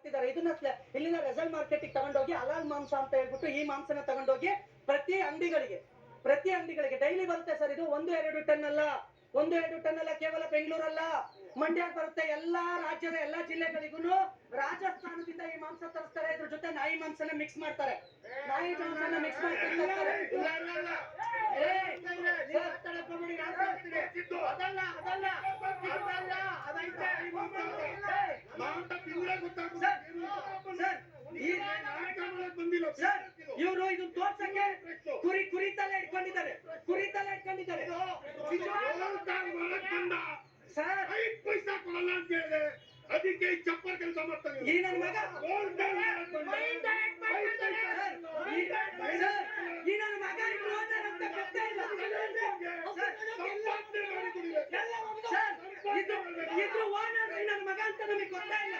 ಹಾಕ್ತಿದ್ದಾರೆ. ಇದನ್ನ ಇಲ್ಲಿನ ರೆಸಲ್ಟ್ ಮಾರ್ಕೆಟಿಗೆ ತಗೊಂಡೋಗಿ ಹಲಾಲ್ ಮಾಂಸ ಅಂತ ಹೇಳ್ಬಿಟ್ಟು ಈ ಮಾಂಸನ ತಗೊಂಡೋಗಿ ಪ್ರತಿ ಅಂಗಡಿಗಳಿಗೆ ಡೈಲಿ ಬರುತ್ತೆ ಸರ್. ಇದು 1-2 ಟನ್ ಅಲ್ಲ, 1-2 ಟನ್ ಅಲ್ಲ, ಕೇವಲ ಬೆಂಗಳೂರಲ್ಲ, ಮಂಡ್ಯ ಬರುತ್ತೆ. ಎಲ್ಲಾ ರಾಜ್ಯದ ಎಲ್ಲಾ ಜಿಲ್ಲೆಗಳಿಗೂ ರಾಜಸ್ಥಾನದಿಂದ ಈ ಮಾಂಸ ತರಿಸ್ತಾರೆ. ಇದ್ರ ಜೊತೆ ನಾಯಿ ಮಾಂಸನ ಮಿಕ್ಸ್ ಮಾಡ್ತಾರೆ. ನಾಯಿ ಮಾಂಸನ ಮಿಕ್ಸ್ ಮಾಡ್ತಿರ್ತಾರೆ. ಇವರು ಇದನ್ನ ತೋರ್ಸಕ್ಕೆ ಕುರಿ ತಲೆ ಇಟ್ಕೊಂಡಿದ್ದಾರೆ. ಸರ್ ಪೈಸಾ ಕೊಡಲ್ಲ ಅಂತ ಹೇಳಿದೆ, ಅದಕ್ಕೆ ಚಪ್ಪರ್ ಕೆಲಸ ಮಾಡ್ತಾರೆ. ಈ ನನ್ನ ಮಗ ಇದ್ರ ಓನರ್ ನನ್ನ ಮಗ ಅಂತ ನಮಗೆ ಗೊತ್ತಾ ಇಲ್ಲ.